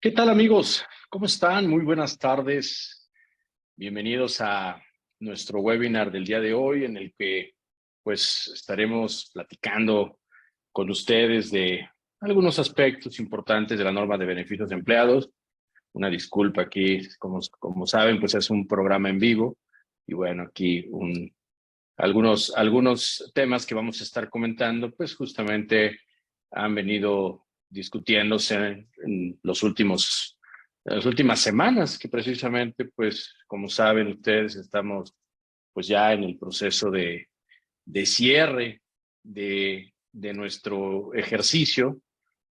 ¿Qué tal, amigos? ¿Cómo están? Muy buenas tardes. Bienvenidos a nuestro webinar del día de hoy, en el que pues estaremos platicando con ustedes de algunos aspectos importantes de la norma de beneficios de empleados. Una disculpa aquí, como saben, pues es un programa en vivo y bueno, aquí algunos temas que vamos a estar comentando, pues justamente han venido discutiéndose en las últimas semanas, que precisamente, pues, como saben ustedes, estamos pues ya en el proceso de cierre de nuestro ejercicio.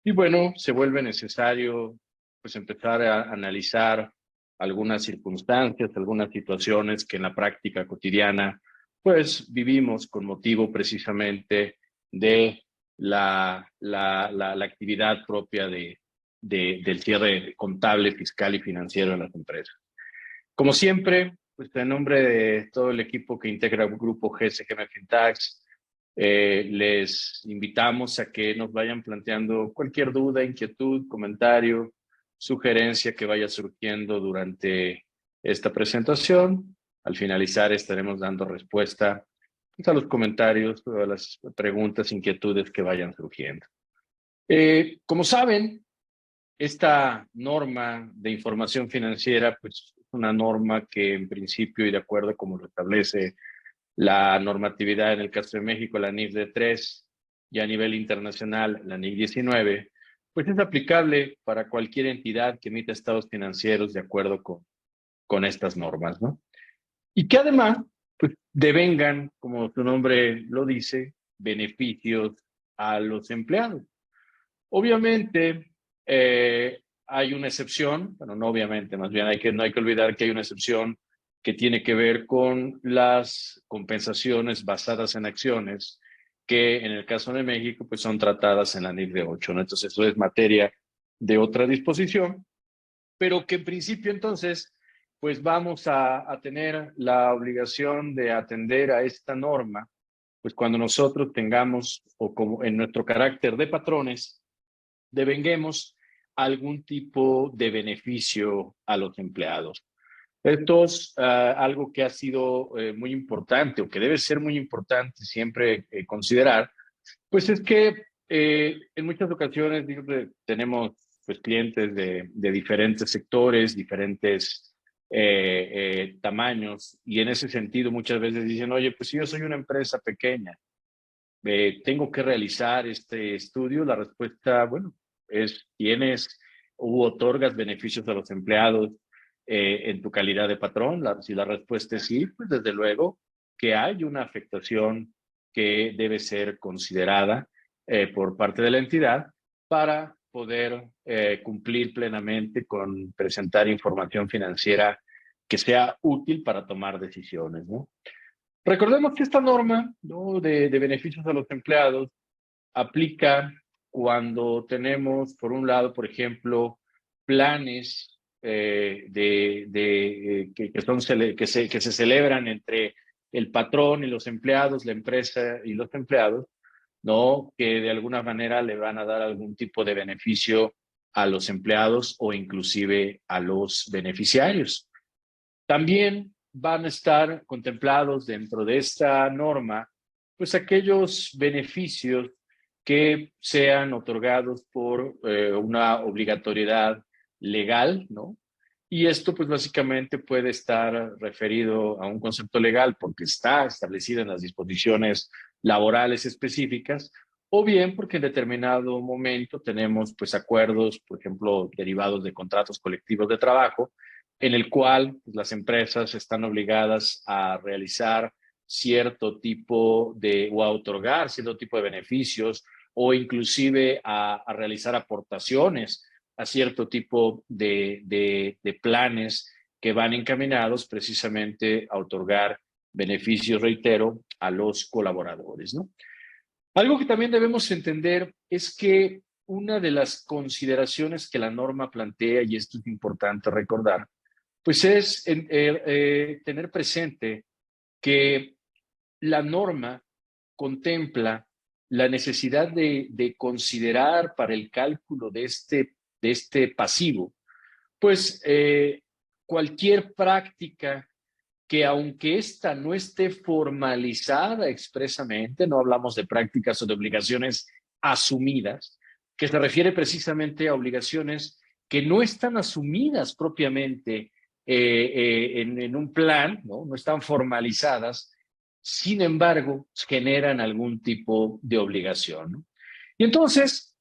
Y bueno, se vuelve necesario pues empezar a analizar algunas circunstancias, algunas situaciones que en la práctica cotidiana pues vivimos con motivo precisamente de la actividad propia del cierre contable, fiscal y financiero en las empresas. Como siempre, pues en nombre de todo el equipo que integra el grupo GSGM Fintax, les invitamos a que nos vayan planteando cualquier duda, inquietud, comentario, sugerencia que vaya surgiendo durante esta presentación. Al finalizar estaremos dando respuesta pues, a los comentarios, a las preguntas, inquietudes que vayan surgiendo. Como saben, esta norma de información financiera, pues es una norma que en principio y de acuerdo como lo establece la normatividad en el caso de México, la NIF de 3 y a nivel internacional, la NIF 19, pues es aplicable para cualquier entidad que emita estados financieros de acuerdo con estas normas, ¿no? Y que además, pues devengan, como su nombre lo dice, beneficios a los empleados. Obviamente, hay una excepción, bueno, no obviamente, más bien no hay que olvidar que hay una excepción que tiene que ver con las compensaciones basadas en acciones, que en el caso de México, pues son tratadas en la NIF de 8, ¿no? Entonces, eso es materia de otra disposición, pero que en principio entonces, pues vamos a tener la obligación de atender a esta norma, pues cuando nosotros tengamos, o como en nuestro carácter de patrones, devenguemos algún tipo de beneficio a los empleados. Esto es algo que ha sido muy importante o que debe ser muy importante siempre considerar, pues es que en muchas ocasiones tenemos pues, clientes de diferentes sectores, diferentes tamaños, y en ese sentido muchas veces dicen, oye, pues si yo soy una empresa pequeña, tengo que realizar este estudio. La respuesta, bueno, es tienes u otorgas beneficios a los empleados en tu calidad de patrón. Si la respuesta es sí, pues desde luego que hay una afectación que debe ser considerada por parte de la entidad para poder cumplir plenamente con presentar información financiera que sea útil para tomar decisiones, ¿no? Recordemos que esta norma, ¿no?, de beneficios a los empleados aplica cuando tenemos, por un lado, por ejemplo, planes que se celebran entre el patrón y los empleados, la empresa y los empleados, ¿no?, que de alguna manera le van a dar algún tipo de beneficio a los empleados o inclusive a los beneficiarios. También van a estar contemplados dentro de esta norma, pues aquellos beneficios que sean otorgados por una obligatoriedad legal, ¿no? Y esto pues básicamente puede estar referido a un concepto legal porque está establecido en las disposiciones laborales específicas, o bien porque en determinado momento tenemos pues acuerdos, por ejemplo, derivados de contratos colectivos de trabajo, en el cual pues, las empresas están obligadas a realizar cierto tipo o a otorgar cierto tipo de beneficios o inclusive a realizar aportaciones a cierto tipo de planes que van encaminados precisamente a otorgar beneficios, reitero, a los colaboradores, ¿no? Algo que también debemos entender es que una de las consideraciones que la norma plantea, y esto es importante recordar, pues es tener presente que la norma contempla la necesidad de considerar para el cálculo de este pasivo pues cualquier práctica que aunque ésta no esté formalizada expresamente, no hablamos de prácticas o de obligaciones asumidas, que se refiere precisamente a obligaciones que no están asumidas propiamente en un plan, ¿no? No están formalizadas, sin embargo, generan algún tipo de obligación, ¿no? Y entonces,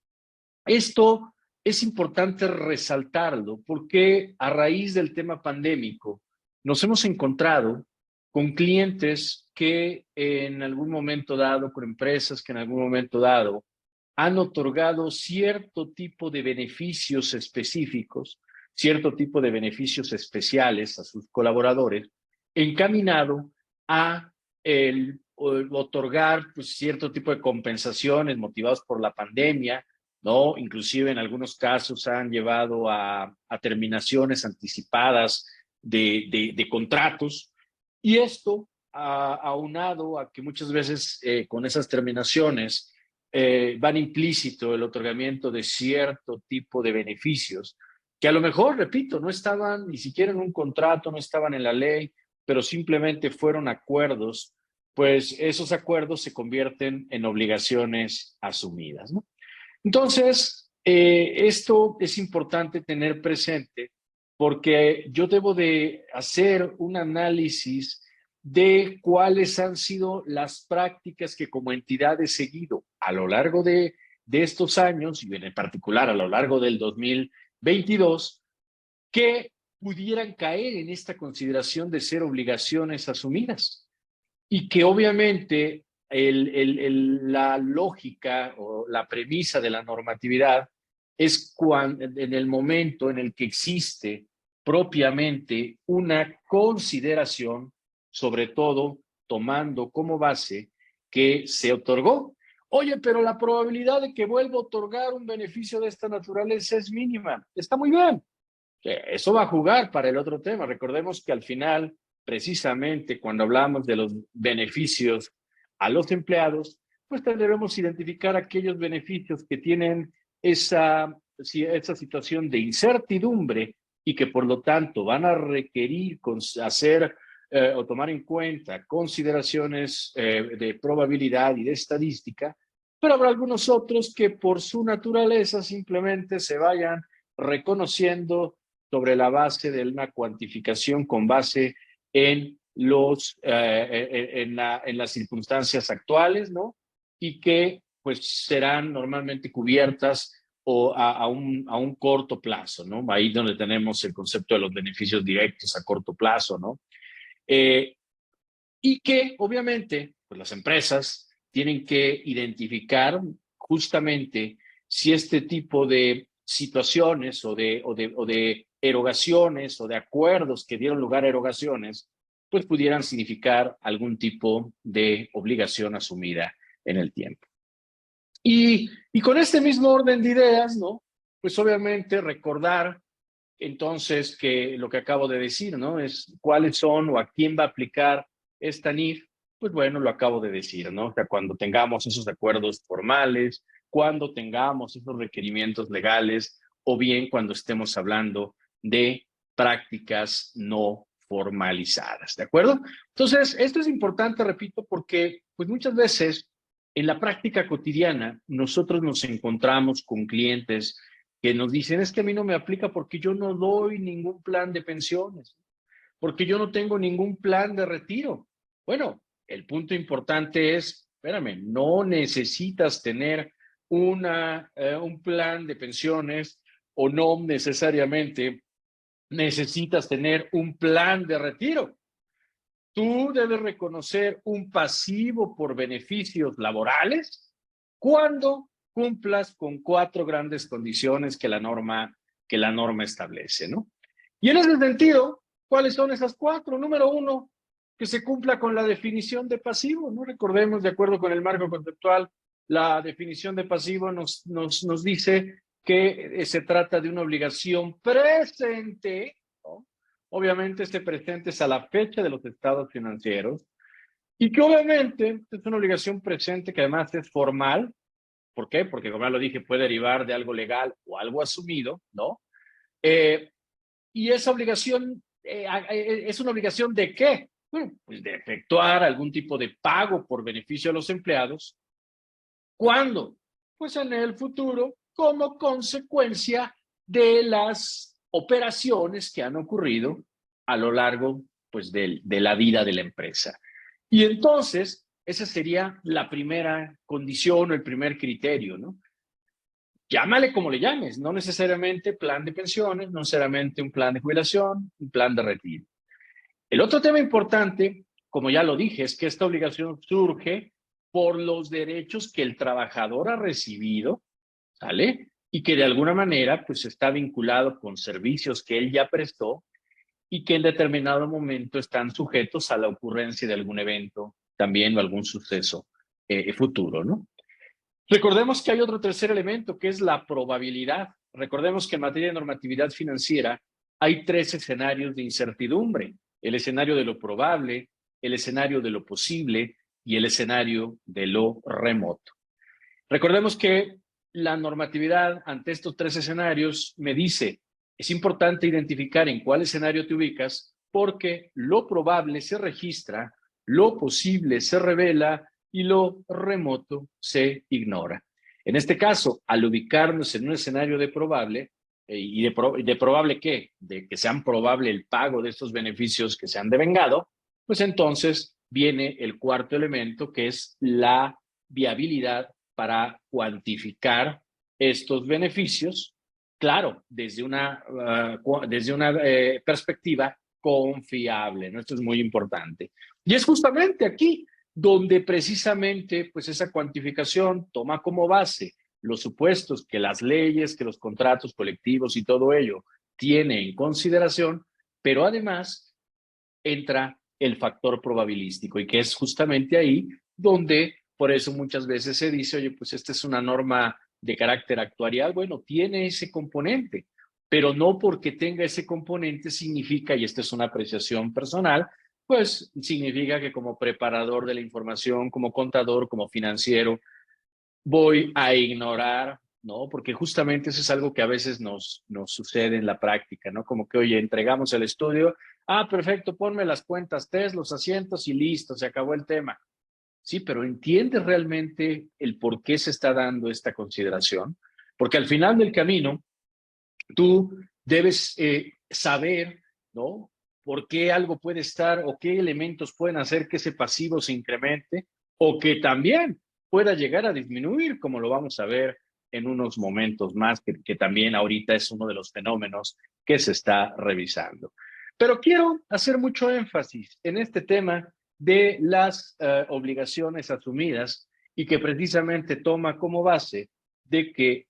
esto es importante resaltarlo porque a raíz del tema pandémico nos hemos encontrado con clientes que en algún momento dado, con empresas que en algún momento dado han otorgado cierto tipo de beneficios específicos, cierto tipo de beneficios especiales a sus colaboradores, encaminado a otorgar pues, cierto tipo de compensaciones motivados por la pandemia, ¿no? Inclusive en algunos casos han llevado a terminaciones anticipadas de contratos, y esto aunado a que muchas veces con esas terminaciones van implícito el otorgamiento de cierto tipo de beneficios que a lo mejor, repito, no estaban ni siquiera en un contrato, no estaban en la ley, pero simplemente fueron acuerdos, pues esos acuerdos se convierten en obligaciones asumidas, ¿no? Entonces, esto es importante tener presente porque yo debo de hacer un análisis de cuáles han sido las prácticas que como entidad he seguido a lo largo de estos años y en particular a lo largo del 2022 que pudieran caer en esta consideración de ser obligaciones asumidas y que obviamente la lógica o la premisa de la normatividad es cuando, en el momento en el que existe propiamente una consideración, sobre todo tomando como base que se otorgó. Oye, pero la probabilidad de que vuelva a otorgar un beneficio de esta naturaleza es mínima. Está muy bien. Eso va a jugar para el otro tema. Recordemos que al final, precisamente cuando hablamos de los beneficios a los empleados, pues debemos identificar aquellos beneficios que tienen esa situación de incertidumbre y que por lo tanto van a requerir hacer o tomar en cuenta consideraciones de probabilidad y de estadística, pero habrá algunos otros que por su naturaleza simplemente se vayan reconociendo sobre la base de una cuantificación con base en en las circunstancias actuales, ¿no? Y que pues serán normalmente cubiertas o a un corto plazo, ¿no? Ahí donde tenemos el concepto de los beneficios directos a corto plazo, ¿no? Eh, y que obviamente pues las empresas tienen que identificar justamente si este tipo de situaciones o de erogaciones o de acuerdos que dieron lugar a erogaciones, pues pudieran significar algún tipo de obligación asumida en el tiempo. Y con este mismo orden de ideas, ¿no? Pues obviamente recordar entonces que lo que acabo de decir, ¿no? Es cuáles son o a quién va a aplicar esta NIF, pues bueno, lo acabo de decir, ¿no? O sea, cuando tengamos esos acuerdos formales, cuando tengamos esos requerimientos legales o bien cuando estemos hablando de prácticas no formalizadas, ¿de acuerdo? Entonces, esto es importante, repito, porque pues muchas veces en la práctica cotidiana nosotros nos encontramos con clientes que nos dicen, es que a mí no me aplica porque yo no doy ningún plan de pensiones, porque yo no tengo ningún plan de retiro. Bueno, el punto importante es, espérame, no necesitas tener un plan de pensiones o no necesariamente necesitas tener un plan de retiro. Tú debes reconocer un pasivo por beneficios laborales cuando cumplas con 4 grandes condiciones que la norma establece, ¿no? Y en ese sentido, ¿cuáles son esas 4? Número 1, que se cumpla con la definición de pasivo, ¿no? Recordemos, de acuerdo con el marco conceptual, la definición de pasivo nos dice que se trata de una obligación presente, ¿no? Obviamente este presente es a la fecha de los estados financieros y que obviamente es una obligación presente que además es formal. ¿Por qué? Porque como ya lo dije, puede derivar de algo legal o algo asumido, ¿no? ¿Y esa obligación es una obligación de qué? Bueno, pues de efectuar algún tipo de pago por beneficio a los empleados. ¿Cuándo? Pues en el futuro, como consecuencia de las operaciones que han ocurrido a lo largo pues, de la vida de la empresa. Y entonces, esa sería la primera condición o el primer criterio, ¿no? Llámale como le llames, no necesariamente plan de pensiones, no necesariamente un plan de jubilación, un plan de retiro. El otro tema importante, como ya lo dije, es que esta obligación surge por los derechos que el trabajador ha recibido, ¿sale? Y que de alguna manera pues está vinculado con servicios que él ya prestó y que en determinado momento están sujetos a la ocurrencia de algún evento también o algún suceso futuro, ¿no? Recordemos que hay otro tercer elemento que es la probabilidad. Recordemos que en materia de normatividad financiera hay tres escenarios de incertidumbre: el escenario de lo probable, el escenario de lo posible y el escenario de lo remoto. Recordemos que la normatividad ante estos tres escenarios me dice, es importante identificar en cuál escenario te ubicas porque lo probable se registra, lo posible se revela y lo remoto se ignora. En este caso, al ubicarnos en un escenario de probable, de probable ¿qué? De que sean probable el pago de estos beneficios que se han devengado, pues entonces viene el cuarto elemento que es la viabilidad para cuantificar estos beneficios, claro, desde una perspectiva confiable, ¿no? Esto es muy importante. Y es justamente aquí donde precisamente pues esa cuantificación toma como base los supuestos que las leyes, que los contratos colectivos y todo ello tiene en consideración, pero además entra el factor probabilístico y que es justamente ahí donde por eso muchas veces se dice, oye, pues esta es una norma de carácter actuarial. Bueno, tiene ese componente, pero no porque tenga ese componente significa, y esta es una apreciación personal, pues significa que como preparador de la información, como contador, como financiero, voy a ignorar, ¿no? Porque justamente eso es algo que a veces nos sucede en la práctica, ¿no? Como que, oye, entregamos el estudio, perfecto, ponme las cuentas, test, los asientos y listo, se acabó el tema. Sí, pero ¿entiendes realmente el por qué se está dando esta consideración? Porque al final del camino, tú debes saber, ¿no? Por qué algo puede estar o qué elementos pueden hacer que ese pasivo se incremente o que también pueda llegar a disminuir, como lo vamos a ver en unos momentos más, que también ahorita es uno de los fenómenos que se está revisando. Pero quiero hacer mucho énfasis en este tema de las obligaciones asumidas y que precisamente toma como base de que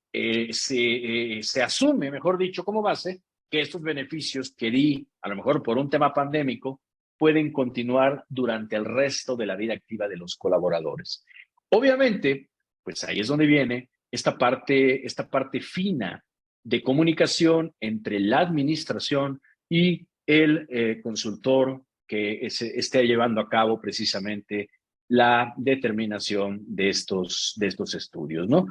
se asume, mejor dicho, como base, que estos beneficios que di, a lo mejor por un tema pandémico, pueden continuar durante el resto de la vida activa de los colaboradores. Obviamente, pues ahí es donde viene esta parte fina de comunicación entre la administración y el consultor que esté llevando a cabo precisamente la determinación de estos estudios, ¿no?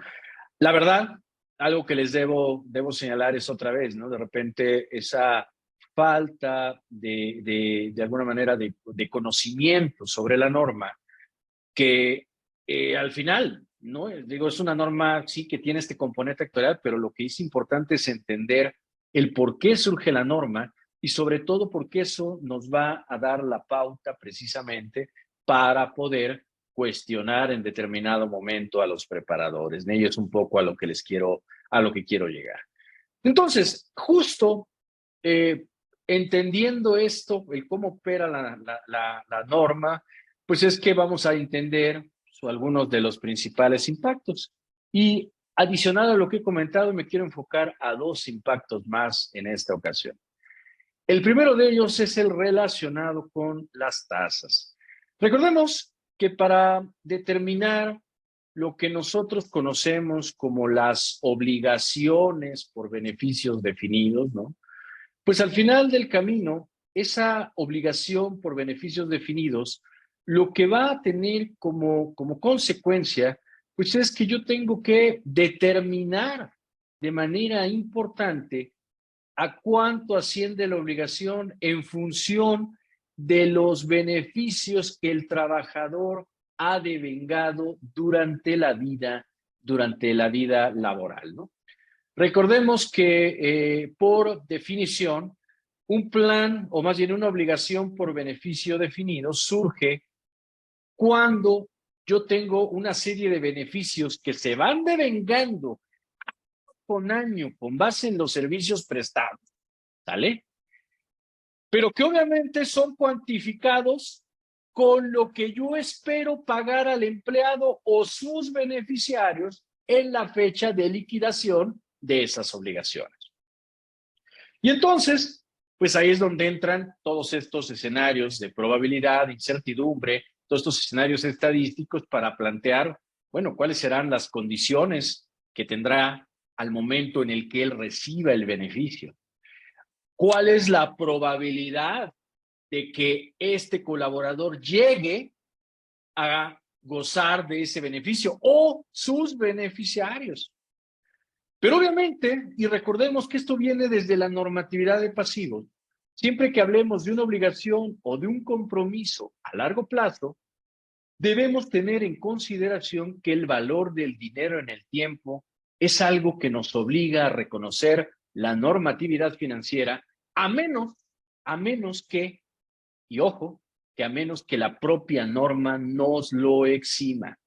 La verdad, algo que les debo señalar es otra vez, ¿no? De repente esa falta de alguna manera de conocimiento sobre la norma que al final, ¿no? Digo, es una norma, sí, que tiene este componente actuarial, pero lo que es importante es entender el por qué surge la norma y sobre todo porque eso nos va a dar la pauta precisamente para poder cuestionar en determinado momento a los preparadores. Y es un poco a lo que quiero llegar. Entonces, justo eh, entendiendo esto, el cómo opera la norma, pues es que vamos a entender algunos de los principales impactos. Y adicional a lo que he comentado, me quiero enfocar a dos impactos más en esta ocasión. El primero de ellos es el relacionado con las tasas. Recordemos que para determinar lo que nosotros conocemos como las obligaciones por beneficios definidos, ¿no? Pues al final del camino, esa obligación por beneficios definidos, lo que va a tener como consecuencia, pues es que yo tengo que determinar de manera importante ¿A cuánto asciende la obligación? En función de los beneficios que el trabajador ha devengado durante la vida laboral, ¿no? Recordemos que por definición, un plan o más bien una obligación por beneficio definido surge cuando yo tengo una serie de beneficios que se van devengando con año con base en los servicios prestados, ¿sale? Pero que obviamente son cuantificados con lo que yo espero pagar al empleado o sus beneficiarios en la fecha de liquidación de esas obligaciones. Y entonces, pues ahí es donde entran todos estos escenarios de probabilidad, incertidumbre, todos estos escenarios estadísticos para plantear, bueno, cuáles serán las condiciones que tendrá al momento en el que él reciba el beneficio. ¿Cuál es la probabilidad de que este colaborador llegue a gozar de ese beneficio o sus beneficiarios? Pero obviamente, y recordemos que esto viene desde la normatividad de pasivos, siempre que hablemos de una obligación o de un compromiso a largo plazo, debemos tener en consideración que el valor del dinero en el tiempo es algo que nos obliga a reconocer la normatividad financiera, a menos que, y ojo, que a menos que la propia norma nos lo exima.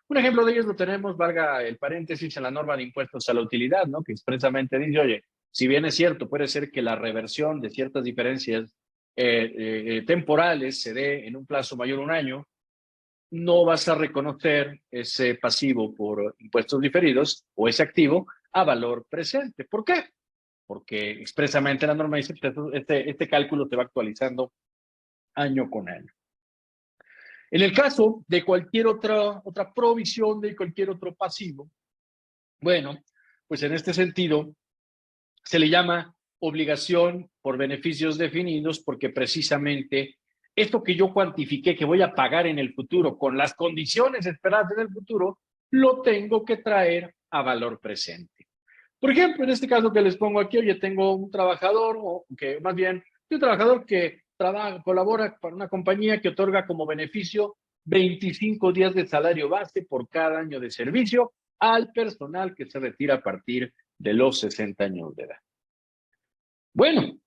Un ejemplo de ellos lo tenemos, valga el paréntesis, en la norma de impuestos a la utilidad, ¿no? Que expresamente dice, oye, si bien es cierto, puede ser que la reversión de ciertas diferencias temporales se dé en un plazo mayor a un año, no vas a reconocer ese pasivo por impuestos diferidos o ese activo a valor presente. ¿Por qué? Porque expresamente la norma dice que este cálculo te va actualizando año con año. En el caso de cualquier otra provisión de cualquier otro pasivo, bueno, pues en este sentido se le llama obligación por beneficios definidos porque precisamente esto que yo cuantifiqué que voy a pagar en el futuro con las condiciones esperadas en el futuro, lo tengo que traer a valor presente. Por ejemplo, en este caso que les pongo aquí, oye, tengo un trabajador, o que más bien, un trabajador que colabora para una compañía que otorga como beneficio 25 días de salario base por cada año de servicio al personal que se retira a partir de los 60 años de edad. Bueno,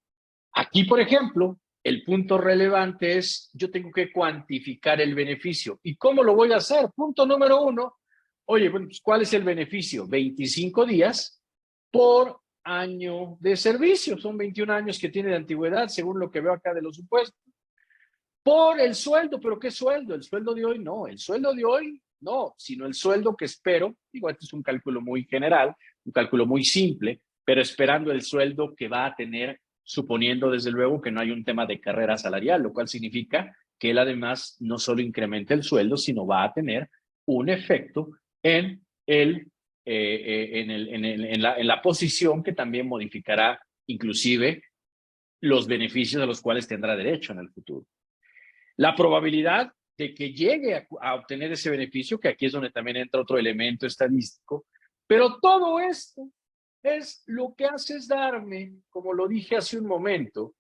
aquí, por ejemplo, el punto relevante es, yo tengo que cuantificar el beneficio. ¿Y cómo lo voy a hacer? Punto número uno, oye, bueno, pues, ¿cuál es el beneficio? 25 días por año de servicio. Son 21 años que tiene de antigüedad, según lo que veo acá de los supuestos. Por el sueldo, ¿pero qué sueldo? ¿El sueldo de hoy? No, el sueldo de hoy no, sino el sueldo que espero. Digo, este es un cálculo muy general, un cálculo muy simple, pero esperando el sueldo que va a tener, suponiendo desde luego que no hay un tema de carrera salarial, lo cual significa que él además no solo incrementa el sueldo, sino va a tener un efecto en la posición que también modificará inclusive los beneficios a los cuales tendrá derecho en el futuro. La probabilidad de que llegue a obtener ese beneficio, que aquí es donde también entra otro elemento estadístico, pero todo esto es lo que hace es darme, como lo dije hace un momento,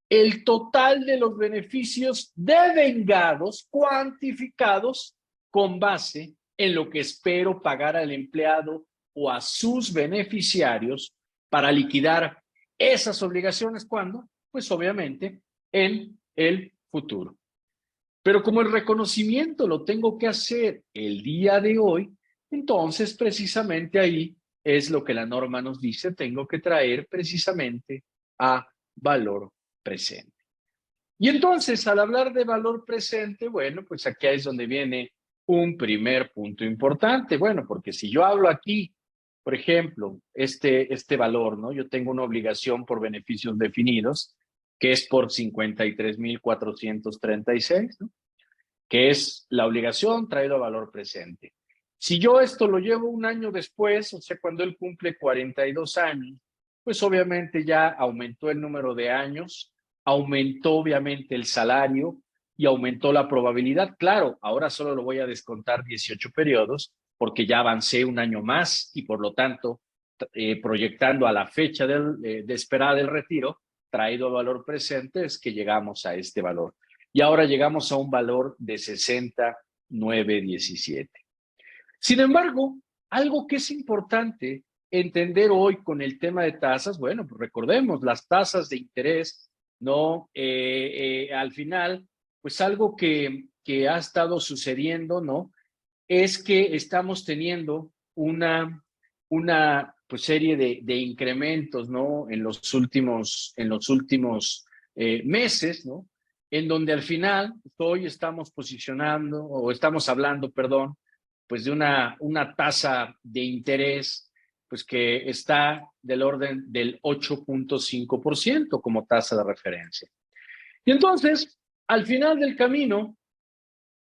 el total de los beneficios devengados, cuantificados, con base en lo que espero pagar al empleado o a sus beneficiarios para liquidar esas obligaciones. ¿Cuándo? Pues obviamente en el futuro. Pero como el reconocimiento lo tengo que hacer el día de hoy, entonces precisamente ahí es lo que la norma nos dice, tengo que traer precisamente a valor presente. Y entonces, al hablar de valor presente, bueno, pues aquí es donde viene un primer punto importante. Bueno, porque si yo hablo aquí, por ejemplo, este valor, ¿no? Yo tengo una obligación por beneficios definidos, que es por 53,436, ¿no? Que es la obligación traído a valor presente. Si yo esto lo llevo un año después, o sea, cuando él cumple 42 años, pues obviamente ya aumentó el número de años, aumentó obviamente el salario y aumentó la probabilidad. Claro, ahora solo lo voy a descontar 18 periodos porque ya avancé un año más y por lo tanto proyectando a la fecha de esperada del retiro, traído a valor presente, es que llegamos a este valor. Y ahora llegamos a un valor de 60,917. Sin embargo, algo que es importante entender hoy con el tema de tasas, bueno, pues recordemos, las tasas de interés, ¿no? Al final, pues algo que ha estado sucediendo, ¿no? Es que estamos teniendo una pues, serie de incrementos, ¿no? En los últimos meses, ¿no? En donde al final pues, hoy estamos posicionando o estamos hablando, perdón, pues de una tasa de interés pues que está del orden del 8,5% como tasa de referencia. Y entonces, al final del camino,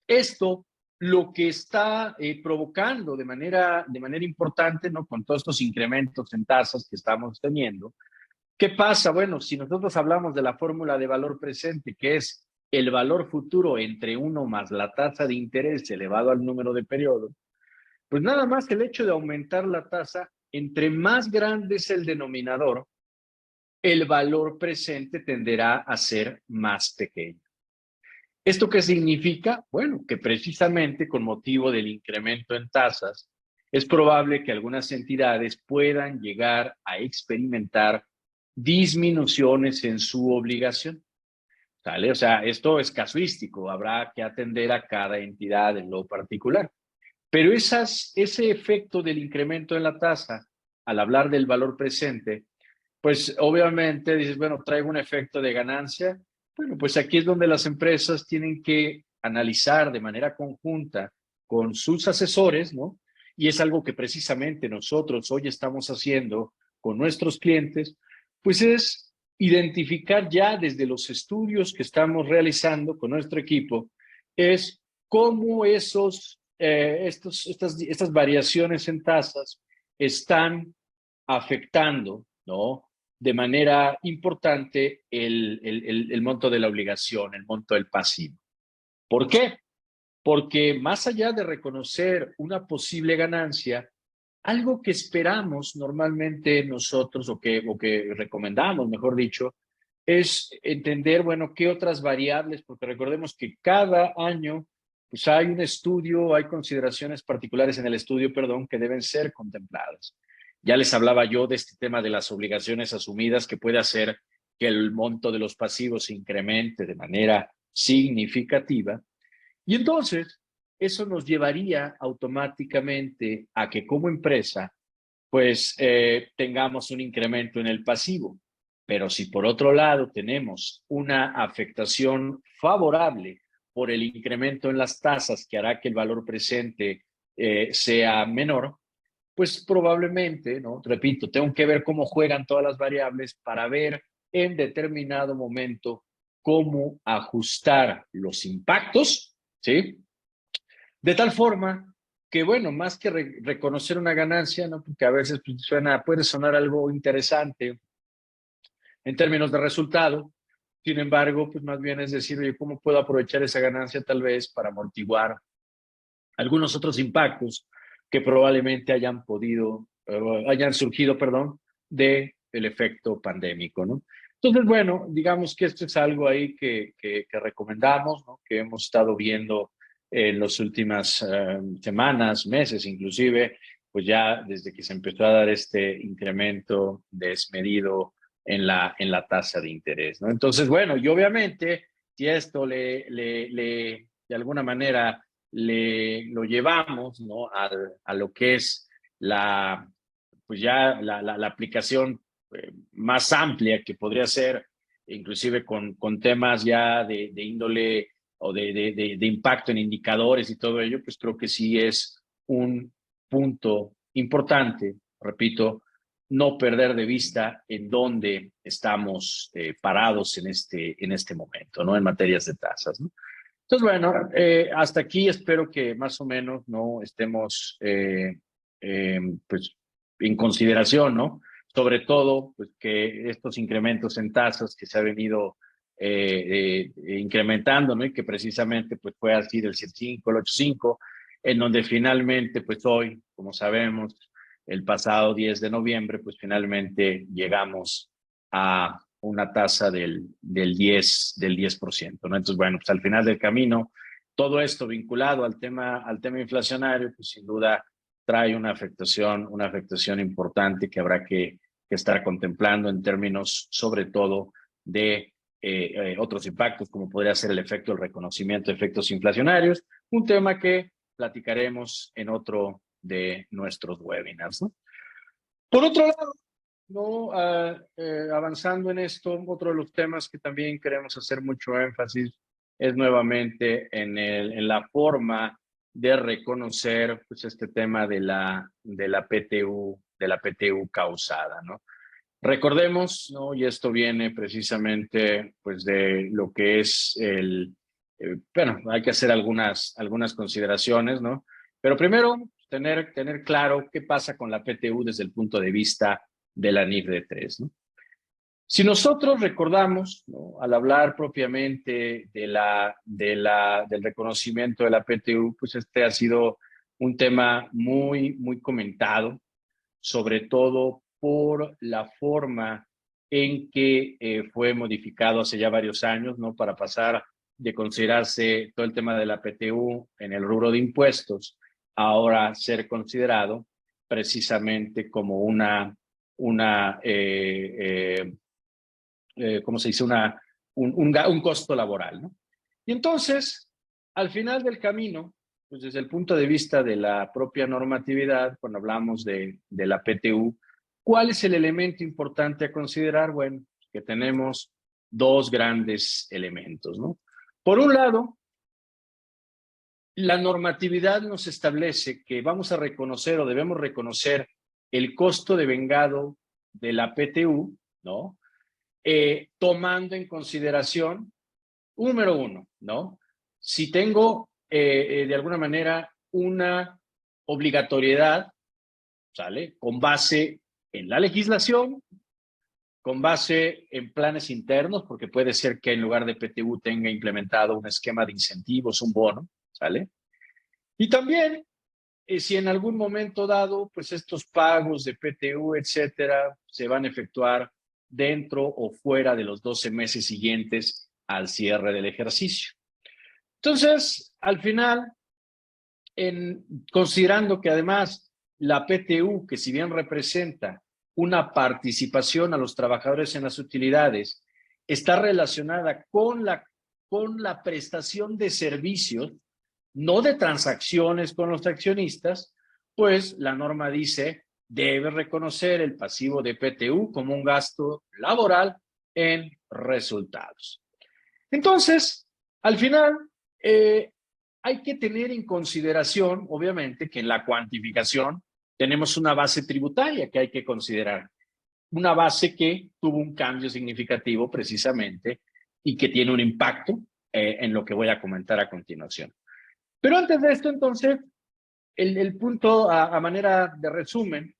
esto lo que está provocando de manera importante, ¿no? Con todos estos incrementos en tasas que estamos teniendo, ¿qué pasa? Bueno, si nosotros hablamos de la fórmula de valor presente, que es el valor futuro entre 1 más la tasa de interés elevado al número de periodos, pues nada más el hecho de aumentar la tasa, entre más grande es el denominador, el valor presente tenderá a ser más pequeño. ¿Esto qué significa? Bueno, que precisamente con motivo del incremento en tasas, es probable que algunas entidades puedan llegar a experimentar disminuciones en su obligación. ¿Sale? O sea, esto es casuístico, habrá que atender a cada entidad en lo particular. Pero ese efecto del incremento en la tasa, al hablar del valor presente, pues obviamente dices, bueno, traigo un efecto de ganancia. Bueno, pues aquí es donde las empresas tienen que analizar de manera conjunta con sus asesores, ¿no? Y es algo que precisamente nosotros hoy estamos haciendo con nuestros clientes, pues es identificar ya desde los estudios que estamos realizando con nuestro equipo, es cómo estas variaciones en tasas están afectando, ¿no? De manera importante el monto de la obligación, el monto del pasivo. ¿Por qué? Porque más allá de reconocer una posible ganancia, algo que esperamos normalmente nosotros o que recomendamos, mejor dicho, es entender, bueno, qué otras variables, porque recordemos que cada año pues hay un estudio, hay consideraciones particulares en el estudio, perdón, que deben ser contempladas. Ya les hablaba yo de este tema de las obligaciones asumidas que puede hacer que el monto de los pasivos se incremente de manera significativa. Y entonces, eso nos llevaría automáticamente a que como empresa, pues tengamos un incremento en el pasivo. Pero si por otro lado tenemos una afectación favorable por el incremento en las tasas que hará que el valor presente sea menor, pues probablemente, ¿no? Repito, tengo que ver cómo juegan todas las variables para ver en determinado momento cómo ajustar los impactos, ¿sí? De tal forma que, bueno, más que reconocer una ganancia, ¿no? Porque a veces pues, puede sonar algo interesante en términos de resultado, sin embargo, pues más bien es decir, oye, ¿cómo puedo aprovechar esa ganancia tal vez para amortiguar algunos otros impactos que probablemente hayan surgido, perdón, del efecto pandémico, ¿no? Entonces, bueno, digamos que esto es algo ahí que recomendamos, ¿no? Que hemos estado viendo en las últimas semanas, meses inclusive, pues ya desde que se empezó a dar este incremento desmedido en la tasa de interés, ¿no? Entonces, bueno, y obviamente, si esto de alguna manera lo llevamos, ¿no? A lo que es pues ya la aplicación más amplia que podría ser, inclusive con temas ya de índole o de impacto en indicadores y todo ello, pues creo que sí es un punto importante, repito, no perder de vista en dónde estamos parados en este momento, ¿no? En materias de tasas, ¿no? Entonces, bueno, hasta aquí espero que más o menos no estemos pues en consideración, ¿no? Sobre todo, pues que estos incrementos en tasas que se ha venido incrementando, ¿no? Y que precisamente pues fue así del 7.5, el 8.5, en donde finalmente pues hoy, como sabemos, el pasado 10 de noviembre, pues finalmente llegamos a una tasa del 10%, ¿no? Entonces, bueno, pues al final del camino, todo esto vinculado al tema inflacionario, pues sin duda trae una afectación importante que habrá que estar contemplando en términos, sobre todo, de otros impactos, como podría ser el efecto del reconocimiento de efectos inflacionarios, un tema que platicaremos en otro de nuestros webinars, ¿no? Por otro lado, ¿no? Avanzando en esto, otro de los temas que también queremos hacer mucho énfasis es nuevamente en la forma de reconocer pues, este tema de la PTU causada, ¿no? Recordemos, ¿no? Y esto viene precisamente pues, de lo que es bueno, hay que hacer algunas consideraciones, ¿no? Pero primero, tener claro qué pasa con la PTU desde el punto de vista de la NIF de 3, ¿no? Si nosotros recordamos, ¿no? Al hablar propiamente del reconocimiento de la PTU, pues este ha sido un tema muy comentado, sobre todo por la forma en que fue modificado hace ya varios años, ¿no? Para pasar de considerarse todo el tema de la PTU en el rubro de impuestos, ahora ser considerado precisamente como ¿cómo se dice? Un costo laboral, ¿no? Y entonces, al final del camino, pues desde el punto de vista de la propia normatividad, cuando hablamos de la PTU, ¿cuál es el elemento importante a considerar? Bueno, que tenemos dos grandes elementos, ¿no? Por un lado, la normatividad nos establece que vamos a reconocer o debemos reconocer el costo de vengado de la PTU, ¿no? Tomando en consideración, número uno, ¿no? Si tengo de alguna manera una obligatoriedad, ¿sale? Con base en la legislación, con base en planes internos, porque puede ser que en lugar de PTU tenga implementado un esquema de incentivos, un bono, ¿sale? Y también, si en algún momento dado, pues estos pagos de PTU, etcétera, se van a efectuar dentro o fuera de los 12 meses siguientes al cierre del ejercicio. Entonces, al final, considerando que además la PTU, que si bien representa una participación a los trabajadores en las utilidades, está relacionada con la prestación de servicios, no de transacciones con los accionistas, pues la norma dice, debe reconocer el pasivo de PTU como un gasto laboral en resultados. Entonces, al final, hay que tener en consideración, obviamente, que en la cuantificación tenemos una base tributaria que hay que considerar. Una base que tuvo un cambio significativo precisamente y que tiene un impacto en lo que voy a comentar a continuación. Pero antes de esto, entonces, el punto a manera de resumen,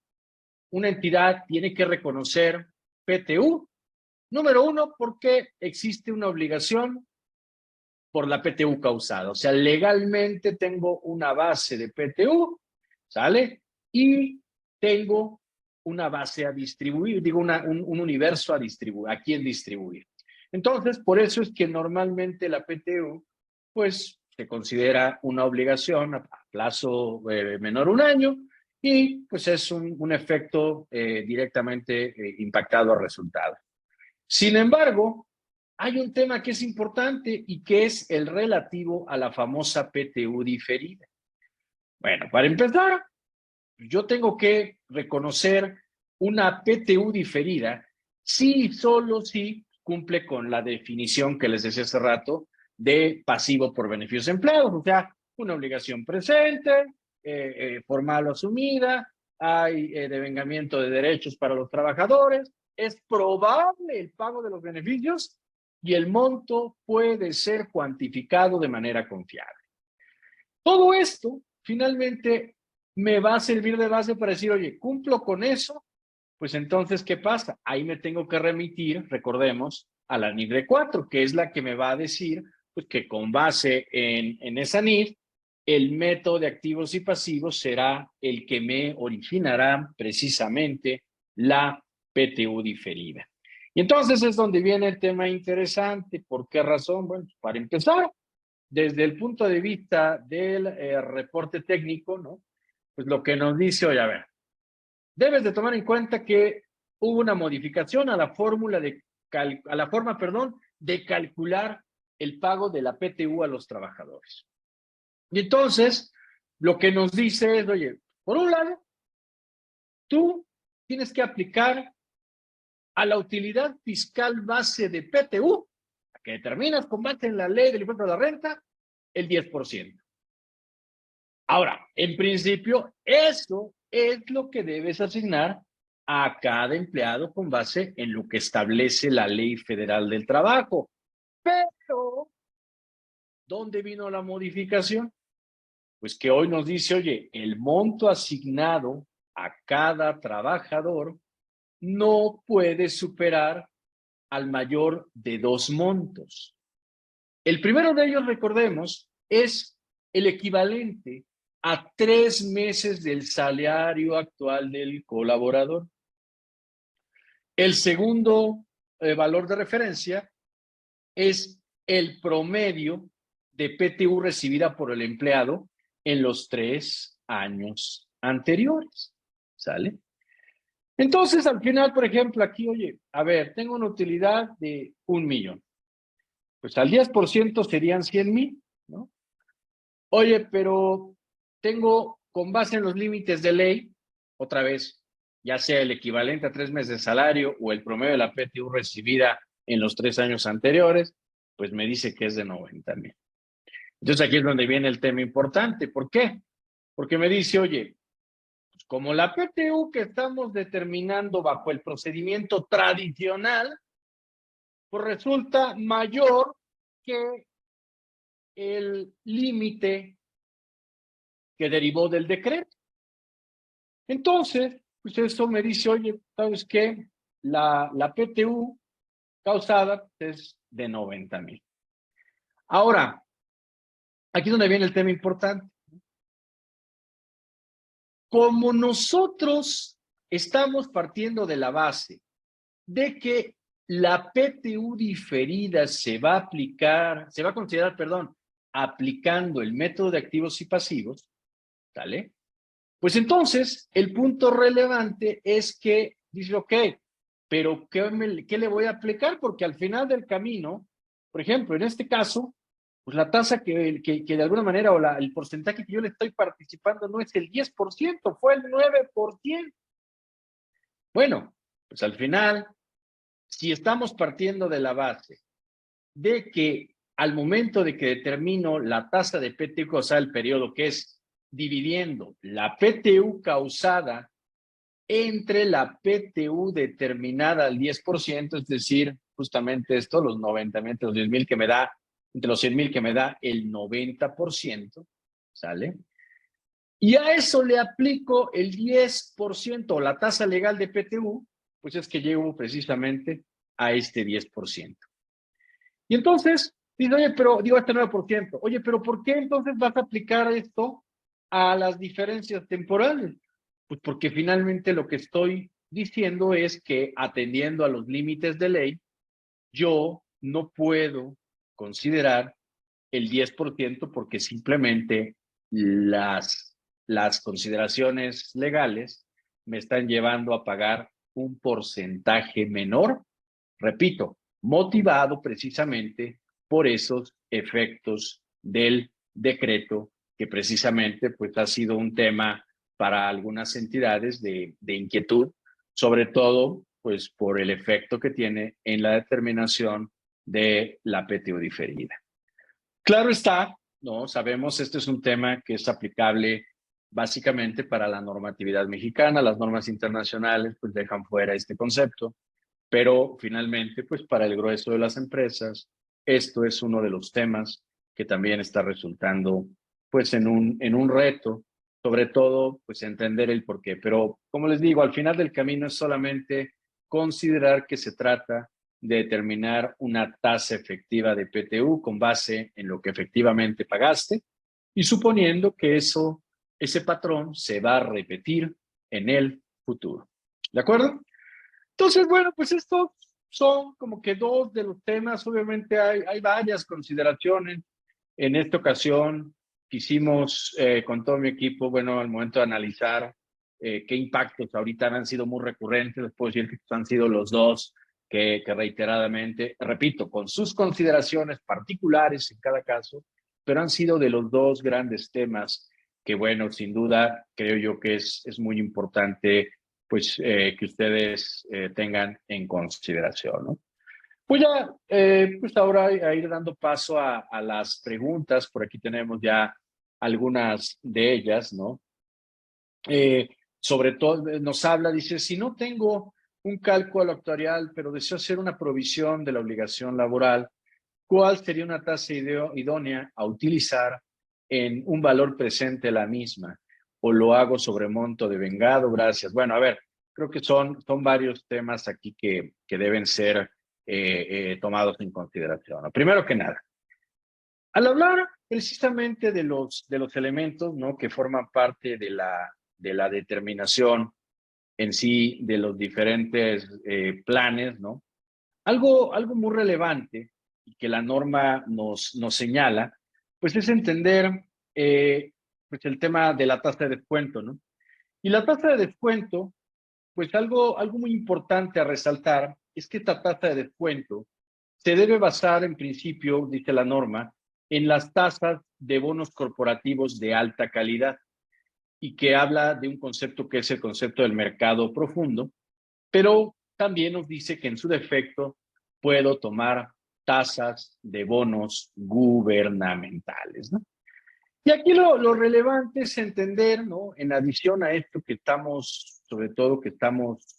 una entidad tiene que reconocer PTU, número uno, porque existe una obligación por la PTU causada. O sea, legalmente tengo una base de PTU, ¿sale? Y tengo una base a distribuir, digo, un universo a distribuir, a quién distribuir. Entonces, por eso es que normalmente la PTU, pues, se considera una obligación a plazo menor a un año y, pues, es un efecto directamente impactado al resultado. Sin embargo, hay un tema que es importante y que es el relativo a la famosa PTU diferida. Bueno, para empezar, yo tengo que reconocer una PTU diferida si solo si cumple con la definición que les decía hace rato de pasivo por beneficios empleados, o sea, una obligación presente, formal o asumida, hay devengamiento de derechos para los trabajadores, es probable el pago de los beneficios y el monto puede ser cuantificado de manera confiable. Todo esto, finalmente, me va a servir de base para decir, oye, ¿cumplo con eso? Pues entonces, ¿qué pasa? Ahí me tengo que remitir, recordemos, a la NIF de 4, que es la que me va a decir pues, que con base en esa NIF, el método de activos y pasivos será el que me originará precisamente la PTU diferida. Y entonces es donde viene el tema interesante. ¿Por qué razón? Bueno, para empezar, desde el punto de vista del reporte técnico, ¿no? Pues lo que nos dice, oye, a ver, debes de tomar en cuenta que hubo una modificación a la fórmula de calcular el pago de la PTU a los trabajadores. Y entonces, lo que nos dice es, oye, por un lado, tú tienes que aplicar a la utilidad fiscal base de PTU, que determinas con base en la ley del impuesto a la renta, el 10%. Ahora, en principio, eso es lo que debes asignar a cada empleado con base en lo que establece la Ley Federal del Trabajo. Pero, ¿dónde vino la modificación? Pues que hoy nos dice, oye, el monto asignado a cada trabajador no puede superar al mayor de 2 montos. El primero de ellos, recordemos, es el equivalente a 3 meses del salario actual del colaborador. El segundo valor de referencia es el promedio de PTU recibida por el empleado en los 3 años anteriores. ¿Sale? Entonces, al final, por ejemplo, aquí, oye, a ver, tengo una utilidad de 1,000,000. Pues al 10% serían 100,000, ¿no? Oye, pero tengo, con base en los límites de ley, otra vez, ya sea el equivalente a 3 meses de salario o el promedio de la PTU recibida en los 3 años anteriores, pues me dice que es de 90,000. Entonces aquí es donde viene el tema importante. ¿Por qué? Porque me dice, oye, pues como la PTU que estamos determinando bajo el procedimiento tradicional, pues resulta mayor que el límite que derivó del decreto. Entonces, pues eso me dice, oye, ¿sabes qué? La PTU causada es de 90,000. Ahora, aquí es donde viene el tema importante. Como nosotros estamos partiendo de la base de que la PTU diferida se va a considerar, aplicando el método de activos y pasivos, ¿vale? Pues entonces, el punto relevante es que dice, ok, pero ¿qué le voy a aplicar? Porque al final del camino, por ejemplo, en este caso, pues la tasa que de alguna manera o el porcentaje que yo le estoy participando no es el 10%, fue el 9%. Bueno, pues al final, si estamos partiendo de la base de que al momento de que determino la tasa de PTU, o sea, el periodo que es dividiendo la PTU causada entre la PTU determinada al 10%, es decir, justamente esto, los 90,000 entre los 10,000 que me da, entre los 100,000 que me da el 90%, ¿sale? Y a eso le aplico el 10%, la tasa legal de PTU, pues es que llego precisamente a este 10%. Y entonces, dice, oye, pero, digo, este 9%, oye, pero ¿por qué entonces vas a aplicar esto a las diferencias temporales? Pues porque finalmente lo que estoy diciendo es que atendiendo a los límites de ley, yo no puedo considerar el 10% porque simplemente las consideraciones legales me están llevando a pagar un porcentaje menor, repito, motivado precisamente por esos efectos del decreto que precisamente pues ha sido un tema para algunas entidades de inquietud, sobre todo pues por el efecto que tiene en la determinación de la PTU diferida. Claro está, ¿no? Sabemos, este es un tema que es aplicable básicamente para la normatividad mexicana, las normas internacionales pues dejan fuera este concepto, pero finalmente pues para el grueso de las empresas esto es uno de los temas que también está resultando pues en un reto, sobre todo pues entender el por qué. Pero como les digo, al final del camino es solamente considerar que se trata de determinar una tasa efectiva de PTU con base en lo que efectivamente pagaste, y suponiendo que ese patrón se va a repetir en el futuro. ¿De acuerdo? Entonces, bueno, pues estos son como que dos de los temas. Obviamente hay varias consideraciones. En esta ocasión quisimos con todo mi equipo, bueno, al momento de analizar qué impactos ahorita han sido muy recurrentes, les puedo decir que han sido los dos que reiteradamente, repito, con sus consideraciones particulares en cada caso, pero han sido de los dos grandes temas que, bueno, sin duda creo yo que es muy importante pues que ustedes tengan en consideración, ¿no? Voy a, pues ahora a ir dando paso a las preguntas. Por aquí tenemos ya algunas de ellas, ¿no? Sobre todo nos habla, dice, si no tengo un cálculo actuarial, pero deseo hacer una provisión de la obligación laboral, ¿cuál sería una tasa idónea a utilizar en un valor presente la misma? ¿O lo hago sobre monto de vengado? Gracias. Bueno, a ver, creo que son varios temas aquí que deben ser tomados en consideración, ¿no? Primero que nada, al hablar precisamente de los elementos, ¿no?, que forman parte de la determinación en sí de los diferentes planes, ¿no? Algo muy relevante y que la norma nos señala, pues es entender pues el tema de la tasa de descuento, ¿no? Y la tasa de descuento, pues algo muy importante a resaltar es que esta tasa de descuento se debe basar en principio, dice la norma, en las tasas de bonos corporativos de alta calidad y que habla de un concepto que es el concepto del mercado profundo, pero también nos dice que en su defecto puedo tomar tasas de bonos gubernamentales, ¿no? Y aquí lo relevante es entender, ¿no?, en adición a esto que estamos, sobre todo que estamos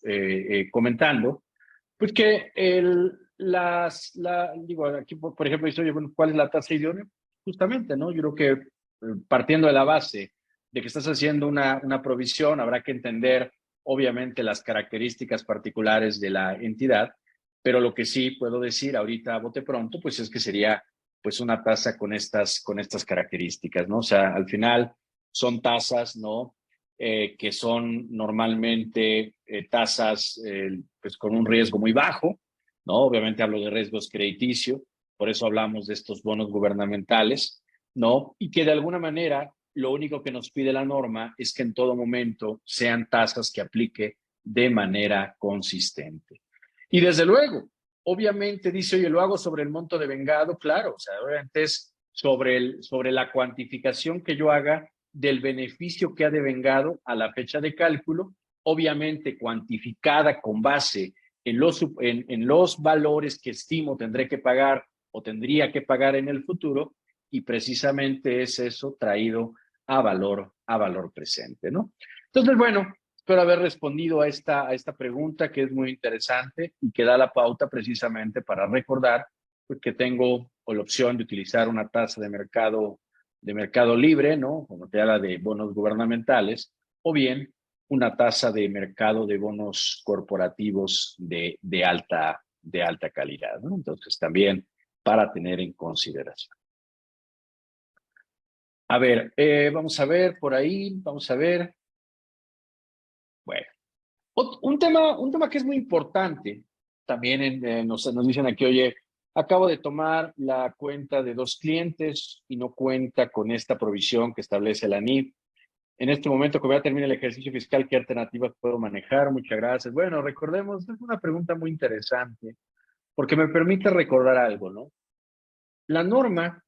comentando, pues que digo, aquí por ejemplo dice, oye, bueno, ¿cuál es la tasa idónea? Justamente, ¿no? Yo creo que partiendo de la base de que estás haciendo una provisión, habrá que entender obviamente las características particulares de la entidad, pero lo que sí puedo decir ahorita a bote pronto, pues es que sería pues una tasa con estas características, ¿no? O sea, al final son tasas, ¿no?, que son normalmente tasas pues con un riesgo muy bajo, ¿no? Obviamente hablo de riesgos crediticio, por eso hablamos de estos bonos gubernamentales, ¿no? Y que de alguna manera lo único que nos pide la norma es que en todo momento sean tasas que aplique de manera consistente. Y desde luego, obviamente dice, oye, lo hago sobre el monto de vengado, claro, o sea, obviamente es sobre la cuantificación que yo haga del beneficio que ha devengado a la fecha de cálculo, obviamente cuantificada con base en los valores que estimo tendré que pagar o tendría que pagar en el futuro, y precisamente es eso traído a valor presente, ¿no? Entonces, bueno, espero haber respondido a esta pregunta que es muy interesante y que da la pauta precisamente para recordar pues, que tengo la opción de utilizar una tasa de mercado libre, ¿no?, como te habla de bonos gubernamentales, o bien una tasa de mercado de bonos corporativos de alta calidad, ¿no? Entonces, también para tener en consideración. A ver, vamos a ver por ahí, vamos a ver. Bueno, un tema que es muy importante, también nos dicen aquí, oye, acabo de tomar la cuenta de 2 clientes y no cuenta con esta provisión que establece la NIF. En este momento que voy a terminar el ejercicio fiscal, ¿qué alternativas puedo manejar? Muchas gracias. Bueno, recordemos, es una pregunta muy interesante, porque me permite recordar algo, ¿no? La norma,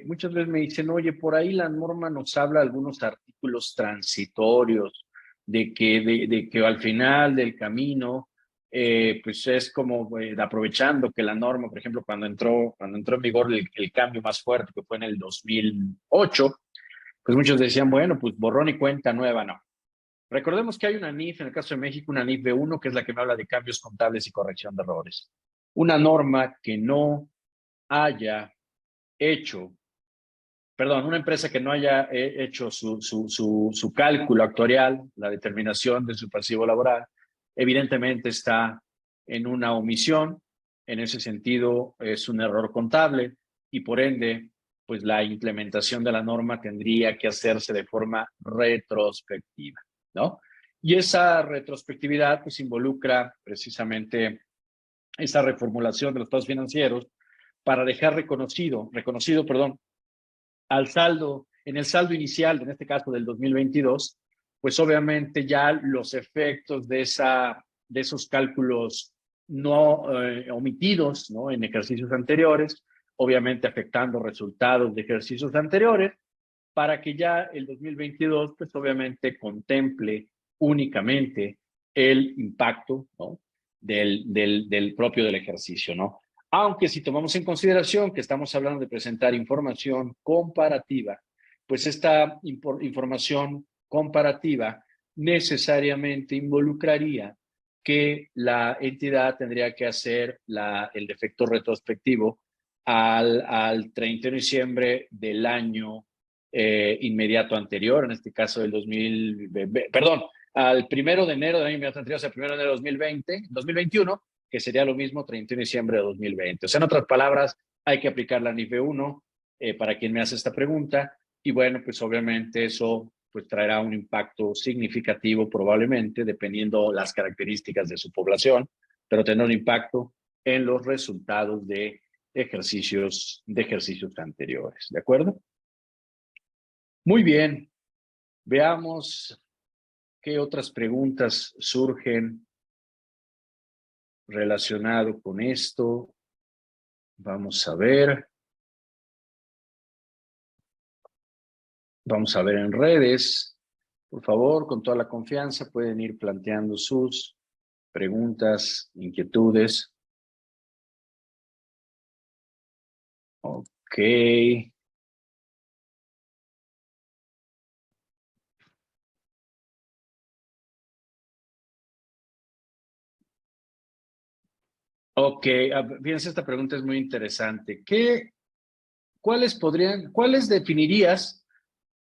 muchas veces me dicen, oye, por ahí la norma nos habla de algunos artículos transitorios, de que al final del camino, pues es como aprovechando que la norma, por ejemplo, cuando entró en vigor el cambio más fuerte, que fue en el 2008, pues muchos decían, bueno, pues borrón y cuenta nueva, no. Recordemos que hay una NIF, en el caso de México, una NIF B1, que es la que me habla de cambios contables y corrección de errores. Una norma que no haya hecho, perdón, una empresa que no haya hecho su cálculo actuarial, la determinación de su pasivo laboral, evidentemente está en una omisión. En ese sentido, es un error contable y por ende pues la implementación de la norma tendría que hacerse de forma retrospectiva, ¿no? Y esa retrospectividad pues involucra precisamente esa reformulación de los estados financieros para dejar reconocido, perdón, al saldo, en el saldo inicial, en este caso del 2022, pues obviamente ya los efectos de esos cálculos no omitidos, ¿no? En ejercicios anteriores, obviamente afectando resultados de ejercicios anteriores, para que ya el 2022, pues obviamente contemple únicamente el impacto, ¿no? del propio del ejercicio, ¿no? Aunque si tomamos en consideración que estamos hablando de presentar información comparativa, pues esta información comparativa necesariamente involucraría que la entidad tendría que hacer el defecto retrospectivo al 31 de diciembre del año inmediato anterior, en este caso del 2020, perdón, al 1 de enero del año inmediato anterior, o sea, 1 de enero de 2021, que sería lo mismo 31 de diciembre de 2020. O sea, en otras palabras, hay que aplicar la NIFE 1 para quien me hace esta pregunta, y bueno, pues obviamente eso pues traerá un impacto significativo probablemente, dependiendo las características de su población, pero tendrá un impacto en los resultados de ejercicios anteriores, ¿de acuerdo? Muy bien, veamos qué otras preguntas surgen relacionado con esto. Vamos a ver. Vamos a ver en redes. Por favor, con toda la confianza, pueden ir planteando sus preguntas, inquietudes. Ok. Ok, fíjense, esta pregunta es muy interesante. ¿Cuáles definirías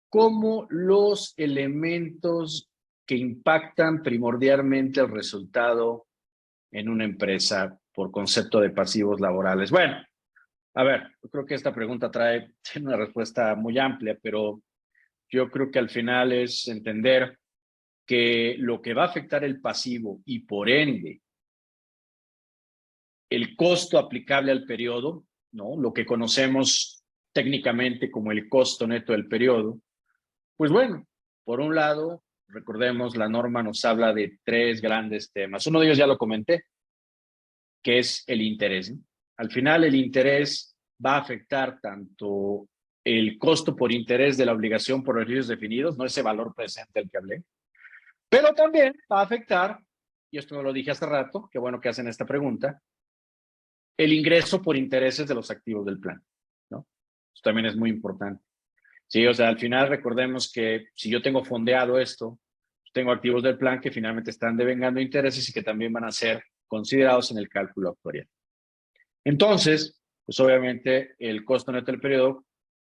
como los elementos que impactan primordialmente el resultado en una empresa por concepto de pasivos laborales? Bueno, a ver, yo creo que esta pregunta tiene una respuesta muy amplia, pero yo creo que al final es entender que lo que va a afectar el pasivo y por ende el costo aplicable al periodo, ¿no? Lo que conocemos técnicamente como el costo neto del periodo, pues bueno, por un lado, recordemos, la norma nos habla de tres grandes temas. Uno de ellos ya lo comenté, que es el interés, ¿no? Al final, el interés va a afectar tanto el costo por interés de la obligación por ejercicios definidos, no ese valor presente del que hablé, pero también va a afectar, y esto no lo dije hace rato, qué bueno que hacen esta pregunta, el ingreso por intereses de los activos del plan, ¿no? Eso también es muy importante. Sí, o sea, al final recordemos que si yo tengo fondeado esto, tengo activos del plan que finalmente están devengando intereses y que también van a ser considerados en el cálculo actuarial. Entonces, pues obviamente el costo neto del periodo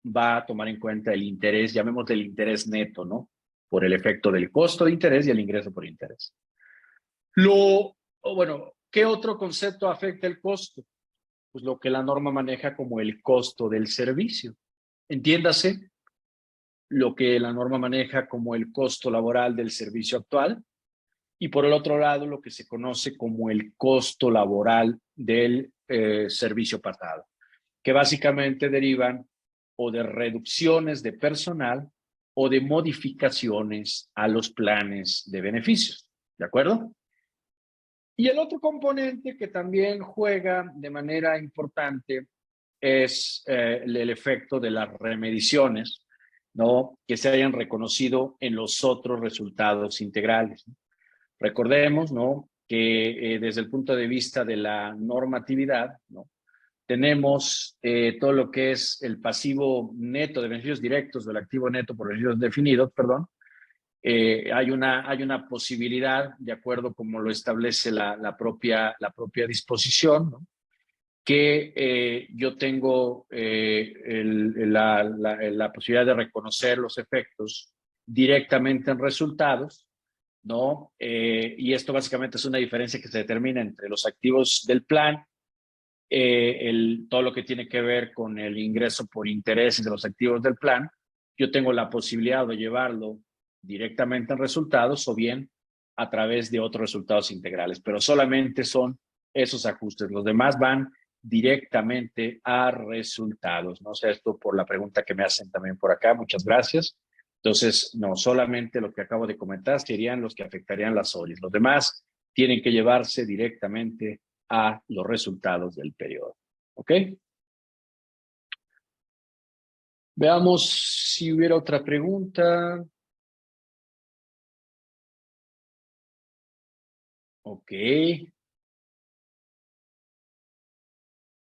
va a tomar en cuenta el interés, llamémosle el interés neto, ¿no? Por el efecto del costo de interés y el ingreso por interés. Bueno, ¿qué otro concepto afecta el costo? Pues lo que la norma maneja como el costo del servicio. Entiéndase, lo que la norma maneja como el costo laboral del servicio actual, y por el otro lado lo que se conoce como el costo laboral del servicio pasado, que básicamente derivan o de reducciones de personal o de modificaciones a los planes de beneficios, ¿de acuerdo? Y el otro componente que también juega de manera importante es el efecto de las remediciones, ¿no? Que se hayan reconocido en los otros resultados integrales. Recordemos, ¿no? Que desde el punto de vista de la normatividad, ¿no? Tenemos todo lo que es el pasivo neto de beneficios directos del activo neto por beneficios definidos, perdón. Hay una posibilidad, de acuerdo como lo establece la propia disposición, ¿no? Que yo tengo la posibilidad de reconocer los efectos directamente en resultados, ¿no? Y esto básicamente es una diferencia que se determina entre los activos del plan todo lo que tiene que ver con el ingreso por intereses de los activos del plan, yo tengo la posibilidad de llevarlo directamente en resultados o bien a través de otros resultados integrales, pero solamente son esos ajustes. Los demás van directamente a resultados, ¿no? O sea, esto por la pregunta que me hacen también por acá, muchas gracias. Entonces, no, solamente lo que acabo de comentar serían los que afectarían las ORIs. Los demás tienen que llevarse directamente a los resultados del periodo. ¿Ok? Veamos si hubiera otra pregunta. Ok.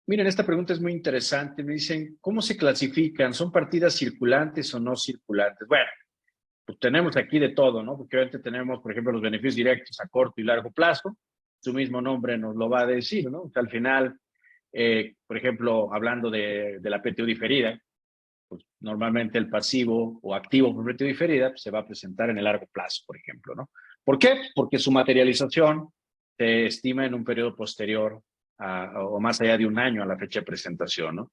Miren, esta pregunta es muy interesante. Me dicen, ¿cómo se clasifican? ¿Son partidas circulantes o no circulantes? Bueno, pues tenemos aquí de todo, ¿no? Porque obviamente tenemos, por ejemplo, los beneficios directos a corto y largo plazo. Su mismo nombre nos lo va a decir, ¿no? O sea, al final, por ejemplo, hablando de la PTU diferida, pues normalmente el pasivo o activo por PTU diferida pues, se va a presentar en el largo plazo, por ejemplo, ¿no? ¿Por qué? Porque su materialización se estima en un periodo posterior o más allá de un año a la fecha de presentación, ¿no?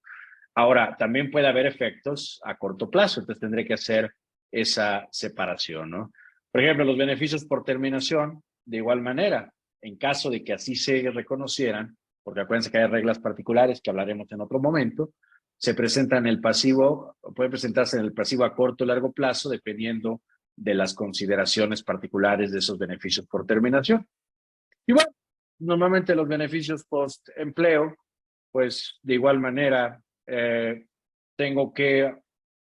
Ahora, también puede haber efectos a corto plazo, entonces tendré que hacer esa separación, ¿no? Por ejemplo, los beneficios por terminación, de igual manera, en caso de que así se reconocieran, porque acuérdense que hay reglas particulares que hablaremos en otro momento, se presenta en el pasivo, puede presentarse en el pasivo a corto o largo plazo, dependiendo de las consideraciones particulares de esos beneficios por terminación. Y bueno, normalmente los beneficios post-empleo, pues de igual manera, tengo que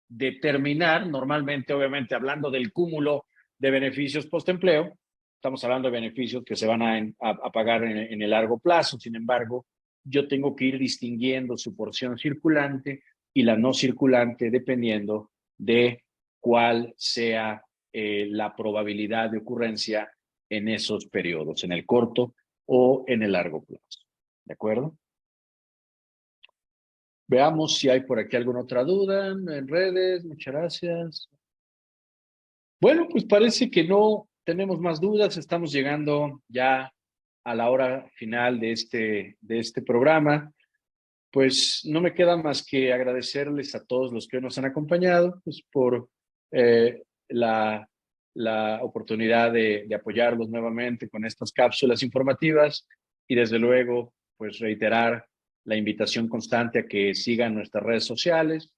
determinar, normalmente, obviamente, hablando del cúmulo de beneficios post-empleo, estamos hablando de beneficios que se van a pagar en el largo plazo. Sin embargo, yo tengo que ir distinguiendo su porción circulante y la no circulante dependiendo de cuál sea la probabilidad de ocurrencia en esos periodos, en el corto o en el largo plazo. ¿De acuerdo? Veamos si hay por aquí alguna otra duda en redes. Muchas gracias. Bueno, pues parece que no tenemos más dudas. Estamos llegando ya a la hora final de este programa. Pues no me queda más que agradecerles a todos los que nos han acompañado pues, por la oportunidad de apoyarlos nuevamente con estas cápsulas informativas y desde luego pues reiterar la invitación constante a que sigan nuestras redes sociales,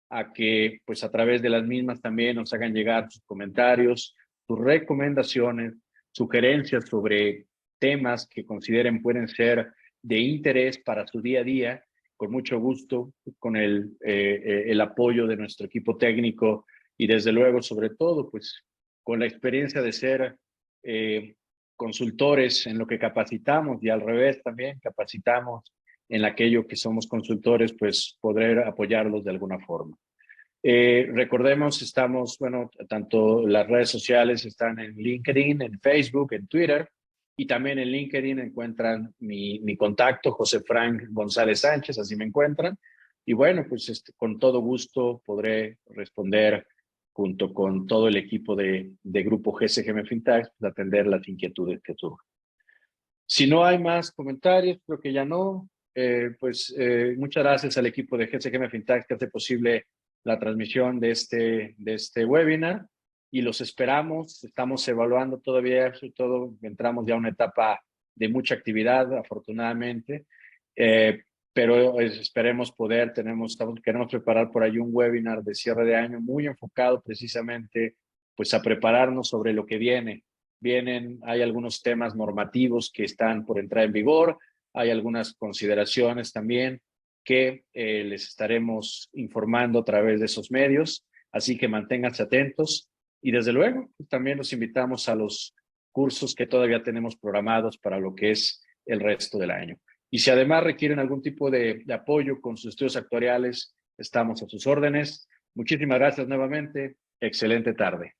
a que pues a través de las mismas también nos hagan llegar sus comentarios, sus recomendaciones, sugerencias sobre temas que consideren pueden ser de interés para su día a día. Con mucho gusto, con el apoyo de nuestro equipo técnico y desde luego, sobre todo, pues con la experiencia de ser consultores en lo que capacitamos y al revés también capacitamos en aquello que somos consultores, pues poder apoyarlos de alguna forma. Recordemos, estamos, bueno, tanto las redes sociales están en LinkedIn, en Facebook, en Twitter, y también en LinkedIn encuentran mi contacto, José Frank González Sánchez, así me encuentran. Y bueno, pues con todo gusto podré responder junto con todo el equipo de Grupo GSGM Fintech, pues, atender las inquietudes que surjan. Si no hay más comentarios, creo que ya no. Muchas gracias al equipo de GSGM Fintech que hace posible la transmisión de este webinar y los esperamos. Estamos evaluando todavía, sobre todo entramos ya a una etapa de mucha actividad, afortunadamente, pero esperemos poder, queremos preparar por ahí un webinar de cierre de año muy enfocado precisamente pues a prepararnos sobre lo que viene. Hay algunos temas normativos que están por entrar en vigor, hay algunas consideraciones también que les estaremos informando a través de esos medios, así que manténganse atentos y desde luego también los invitamos a los cursos que todavía tenemos programados para lo que es el resto del año. Y si además requieren algún tipo de apoyo con sus estudios actuariales, estamos a sus órdenes. Muchísimas gracias nuevamente. Excelente tarde.